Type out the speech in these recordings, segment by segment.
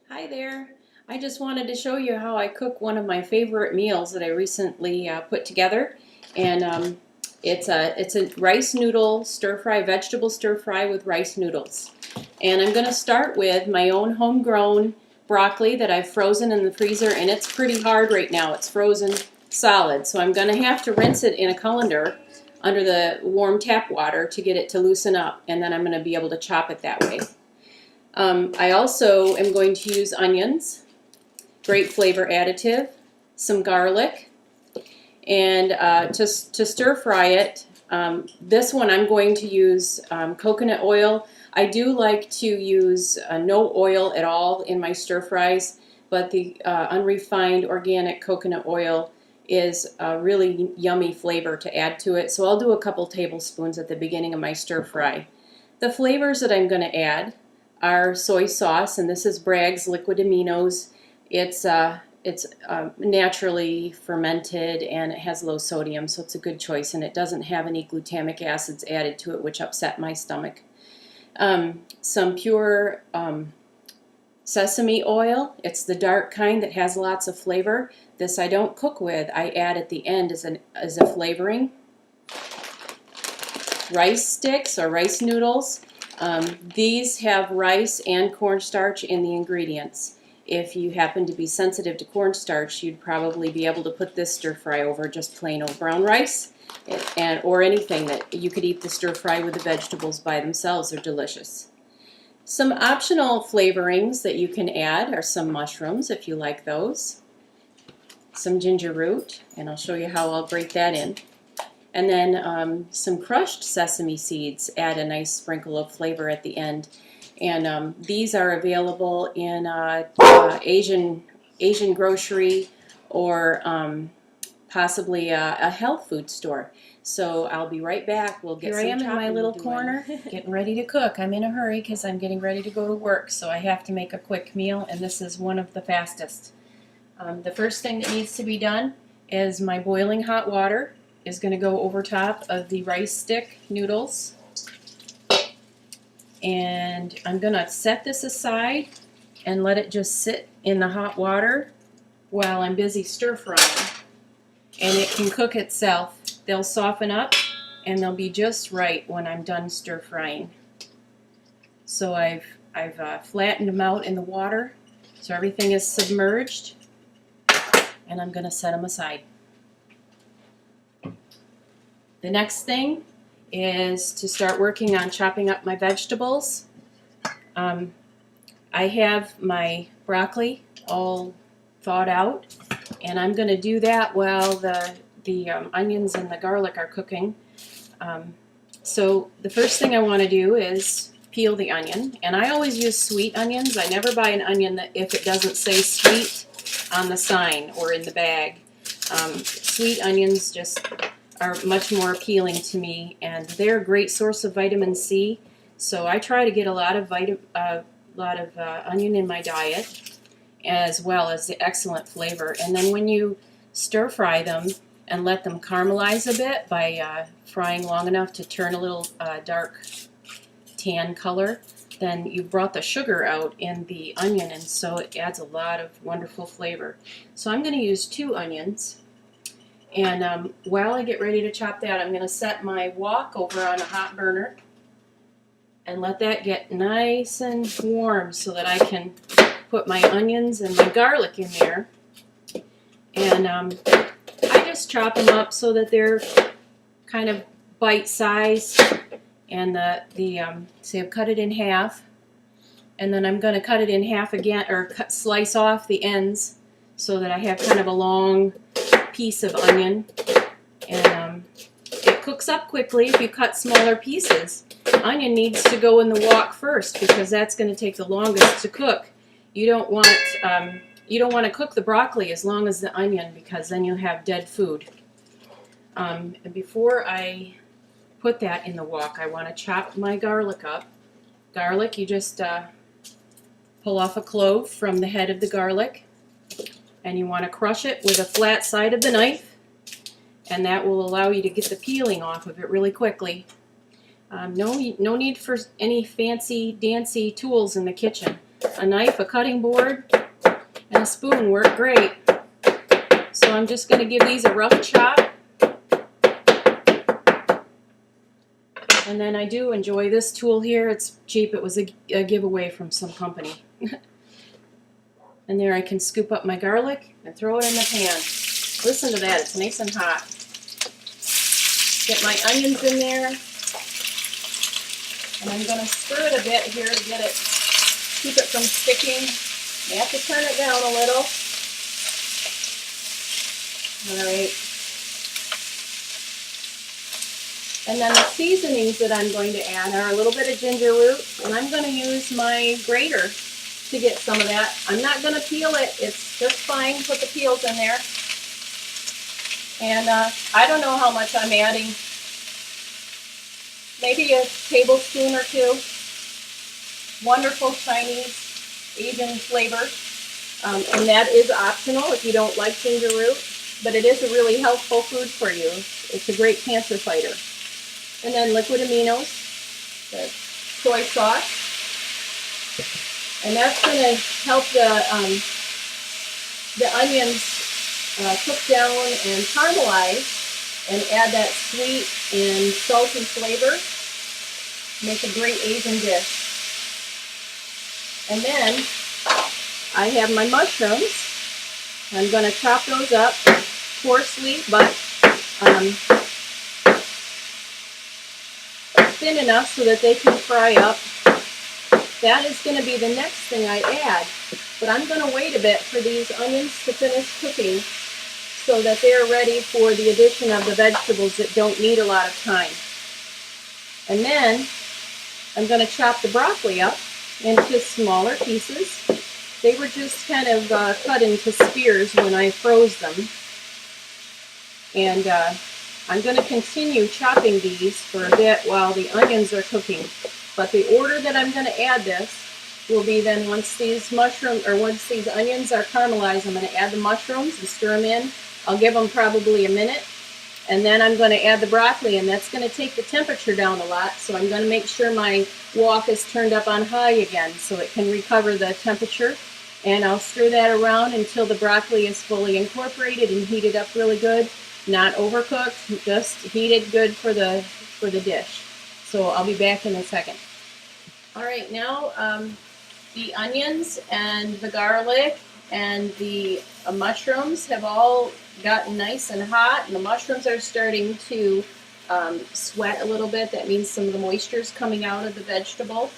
Hi there. I just wanted to show you how I cook one of my favorite meals that I recently put together, and it's a rice noodle stir fry, vegetable stir fry with rice noodles. And I'm going to start with my own homegrown broccoli that I've frozen in the freezer, and it's pretty hard right now. It's frozen solid, so I'm going to have to rinse it in a colander under the warm tap water to get it to loosen up, and then I'm going to be able to chop it that way. I also am going to use onions, great flavor additive, some garlic, and to stir fry it, this one I'm going to use coconut oil. I do like to use no oil at all in my stir fries, but the unrefined organic coconut oil is a really yummy flavor to add to it. So I'll do a couple tablespoons at the beginning of my stir fry. The flavors that I'm going to add are soy sauce, and this is Bragg's Liquid Aminos. It's naturally fermented and it has low sodium, so it's a good choice, and it doesn't have any glutamic acids added to it, which upset my stomach. Some pure sesame oil. It's the dark kind that has lots of flavor. This I don't cook with. I add at the end as a flavoring. Rice sticks or rice noodles. These have rice and cornstarch in the ingredients. If you happen to be sensitive to cornstarch, you'd probably be able to put this stir fry over just plain old brown rice, or anything that you could eat the stir fry with the vegetables by themselves. They're delicious. Some optional flavorings that you can add are some mushrooms if you like those, some ginger root, and I'll show you how I'll grate that in. And then some crushed sesame seeds add a nice sprinkle of flavor at the end. And these are available in Asian grocery or possibly a health food store. So I'll be right back. We'll get some chopping. Here I am in my little corner getting ready to cook. I'm in a hurry because I'm getting ready to go to work, so I have to make a quick meal, and this is one of the fastest. The first thing that needs to be done is my boiling hot water is going to go over top of the rice stick noodles. And I'm going to set this aside and let it just sit in the hot water while I'm busy stir frying. And it can cook itself. They'll soften up and they'll be just right when I'm done stir frying. So I've flattened them out in the water so everything is submerged, and I'm going to set them aside. The next thing is to start working on chopping up my vegetables. I have my broccoli all thawed out, and I'm going to do that while the onions and the garlic are cooking. So the first thing I want to do is peel the onion, and I always use sweet onions. I never buy an onion that if it doesn't say sweet on the sign or in the bag. Sweet onions just are much more appealing to me, and they're a great source of vitamin C. So I try to get a lot of onion in my diet, as well as the excellent flavor. And then when you stir fry them and let them caramelize a bit by frying long enough to turn a little dark tan color, then you've brought the sugar out in the onion, and so it adds a lot of wonderful flavor. So I'm going to use 2 onions. And while I get ready to chop that, I'm going to set my wok over on a hot burner and let that get nice and warm so that I can put my onions and my garlic in there. And I just chop them up so that they're kind of bite-sized. And see, I've cut it in half. And then I'm going to cut it in half again, or slice off the ends so that I have kind of a long piece of onion, and it cooks up quickly if you cut smaller pieces. Onion needs to go in the wok first because that's going to take the longest to cook. You don't want to cook the broccoli as long as the onion, because then you have dead food. And before I put that in the wok, I want to chop my garlic up. Garlic, you just pull off a clove from the head of the garlic, and you want to crush it with a flat side of the knife, and that will allow you to get the peeling off of it really quickly. No need for any fancy dancy tools in the kitchen. a knife, a cutting board, and a spoon work great. So I'm just going to give these a rough chop. And then I do enjoy this tool here. It's cheap. It was a giveaway from some company. And there I can scoop up my garlic and throw it in the pan. Listen to that. It's nice and hot. Get my onions in there. And I'm going to stir it a bit here to get it, keep it from sticking. You have to turn it down a little. All right. And then the seasonings that I'm going to add are a little bit of ginger root, and I'm going to use my grater to get some of that. I'm not going to peel it. It's just fine. Put the peels in there. And I don't know how much I'm adding. Maybe a tablespoon or two. Wonderful Chinese Asian flavor. And that is optional if you don't like ginger root. But it is a really healthful food for you. It's a great cancer fighter. And then liquid aminos, the soy sauce. And that's going to help the onions cook down and caramelize and add that sweet and salty flavor. Make a great Asian dish. And then I have my mushrooms. I'm going to chop those up coarsely, but thin enough so that they can fry up. That is going to be the next thing I add. But I'm going to wait a bit for these onions to finish cooking so that they're ready for the addition of the vegetables that don't need a lot of time. And then I'm going to chop the broccoli up into smaller pieces. They were just kind of cut into spears when I froze them. And I'm going to continue chopping these for a bit while the onions are cooking. But the order that I'm going to add this will be then once these once these onions are caramelized, I'm going to add the mushrooms and stir them in. I'll give them probably a minute. And then I'm going to add the broccoli, and that's going to take the temperature down a lot. So I'm going to make sure my wok is turned up on high again so it can recover the temperature. And I'll stir that around until the broccoli is fully incorporated and heated up really good. Not overcooked, just heated good for the dish. So I'll be back in a second. All right, now the onions and the garlic and the mushrooms have all gotten nice and hot, and the mushrooms are starting to sweat a little bit. That means some of the moisture is coming out of the vegetable.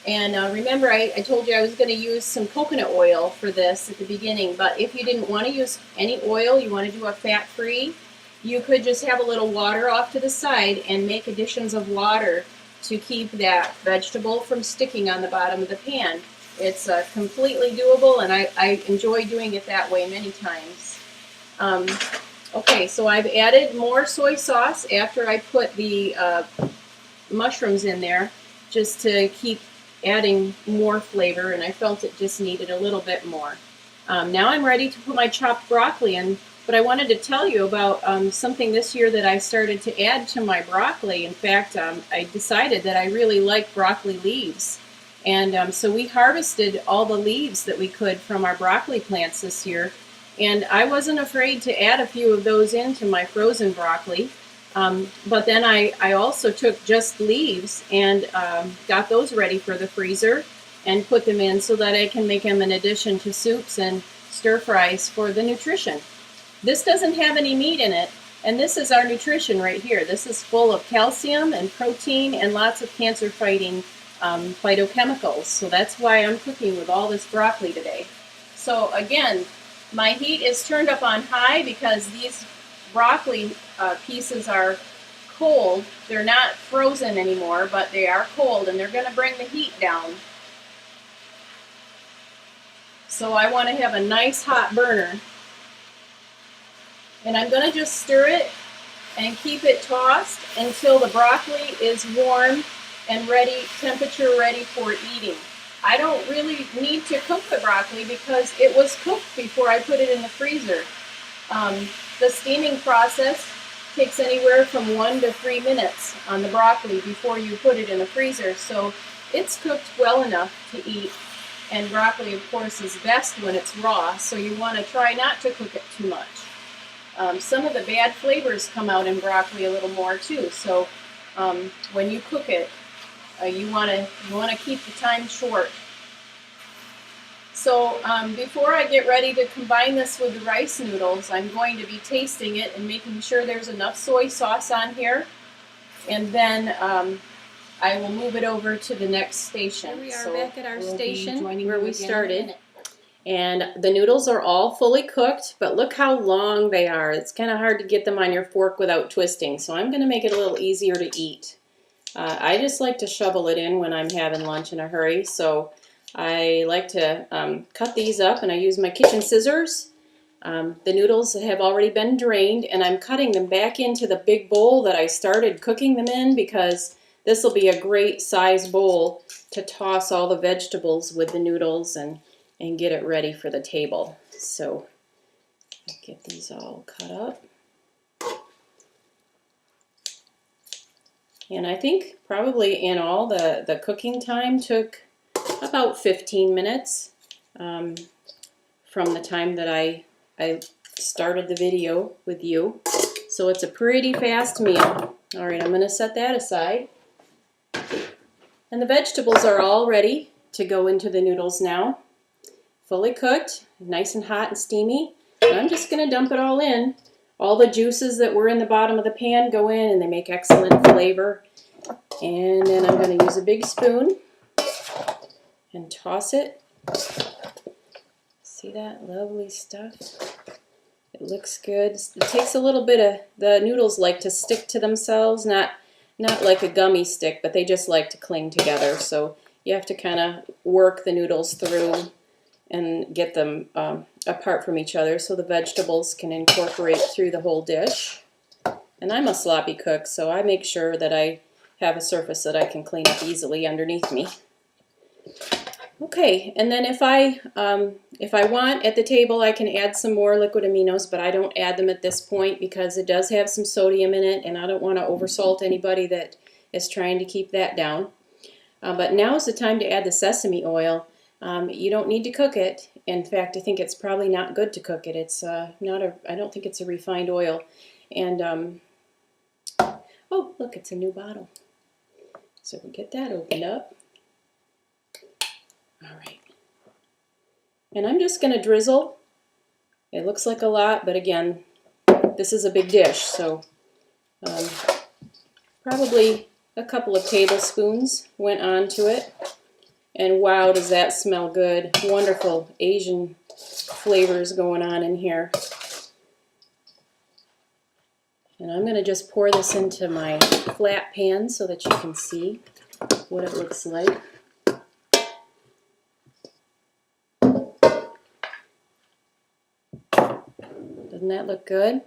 And remember, I told you I was going to use some coconut oil for this at the beginning, but if you didn't want to use any oil, you want to do a fat-free, you could just have a little water off to the side and make additions of water to keep that vegetable from sticking on the bottom of the pan. It's completely doable, and I enjoy doing it that way many times. Okay, so I've added more soy sauce after I put the mushrooms in there just to keep adding more flavor, and I felt it just needed a little bit more. Now I'm ready to put my chopped broccoli in, but I wanted to tell you about something this year that I started to add to my broccoli. In fact, I decided that I really like broccoli leaves, and so we harvested all the leaves that we could from our broccoli plants this year, and I wasn't afraid to add a few of those into my frozen broccoli. But then I also took just leaves and got those ready for the freezer and put them in so that I can make them in addition to soups and stir fries for the nutrition. This doesn't have any meat in it, and this is our nutrition right here. This is full of calcium and protein and lots of cancer-fighting phytochemicals. So that's why I'm cooking with all this broccoli today. So again, my heat is turned up on high because these broccoli pieces are cold. They're not frozen anymore, but they are cold, and they're going to bring the heat down. So I want to have a nice hot burner. And I'm going to just stir it and keep it tossed until the broccoli is warm and ready, temperature ready for eating. I don't really need to cook the broccoli because it was cooked before I put it in the freezer. The steaming process takes anywhere from 1 to 3 minutes on the broccoli before you put it in the freezer, so it's cooked well enough to eat. And broccoli, of course, is best when it's raw, so you want to try not to cook it too much. Some of the bad flavors come out in broccoli a little more too, so when you cook it, you want to keep the time short. So before I get ready to combine this with the rice noodles, I'm going to be tasting it and making sure there's enough soy sauce on here, and then I will move it over to the next station. Here we are back at our station where we started. And the noodles are all fully cooked, but look how long they are. It's kind of hard to get them on your fork without twisting, so I'm going to make it a little easier to eat. I just like to shovel it in when I'm having lunch in a hurry, so I like to cut these up, and I use my kitchen scissors. The noodles have already been drained, and I'm cutting them back into the big bowl that I started cooking them in, because this will be a great size bowl to toss all the vegetables with the noodles and get it ready for the table. So get these all cut up. And I think probably in all the cooking time took about 15 minutes from the time that I started the video with you. So it's a pretty fast meal. All right, I'm going to set that aside. And the vegetables are all ready to go into the noodles now. Fully cooked, nice and hot and steamy. And I'm just going to dump it all in. All the juices that were in the bottom of the pan go in, and they make excellent flavor. And then I'm going to use a big spoon and toss it. See that lovely stuff? It looks good. It takes a little bit of, the noodles like to stick to themselves, not like a gummy stick, but they just like to cling together. So you have to kind of work the noodles through and get them apart from each other so the vegetables can incorporate through the whole dish. And I'm a sloppy cook, so I make sure that I have a surface that I can clean up easily underneath me. Okay, and then if I want at the table, I can add some more liquid aminos, but I don't add them at this point because it does have some sodium in it, and I don't want to oversalt anybody that is trying to keep that down. But now is the time to add the sesame oil. You don't need to cook it. In fact, I think it's probably not good to cook it. It's I don't think it's a refined oil. And oh, look, it's a new bottle. So we get that opened up. All right. And I'm just going to drizzle. It looks like a lot, but again, this is a big dish, so probably a couple of tablespoons went onto it. And wow, does that smell good. Wonderful Asian flavors going on in here. And I'm going to just pour this into my flat pan so that you can see what it looks like. Doesn't that look good?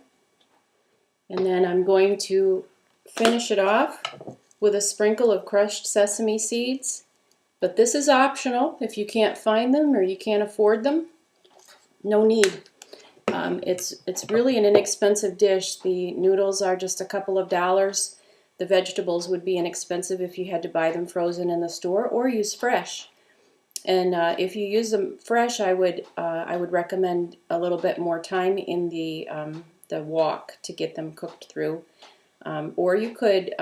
And then I'm going to finish it off with a sprinkle of crushed sesame seeds. But this is optional if you can't find them or you can't afford them. No need. It's really an inexpensive dish. The noodles are just a couple of dollars. The vegetables would be inexpensive if you had to buy them frozen in the store or use fresh. And if you use them fresh, I would recommend a little bit more time in the wok to get them cooked through. Or you could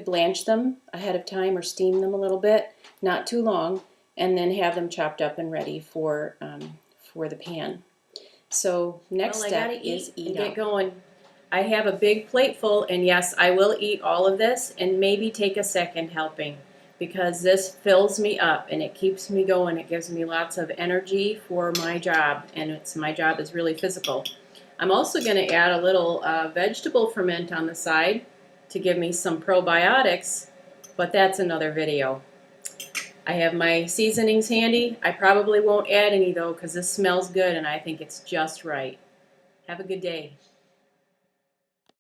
blanch them ahead of time or steam them a little bit, not too long, and then have them chopped up and ready for the pan. So next step is eat and get going. I have a big plate full, and yes, I will eat all of this and maybe take a second helping, because this fills me up and it keeps me going. It gives me lots of energy for my job, and my job is really physical. I'm also going to add a little vegetable ferment on the side to give me some probiotics, but that's another video. I have my seasonings handy. I probably won't add any though because this smells good and I think it's just right. Have a good day.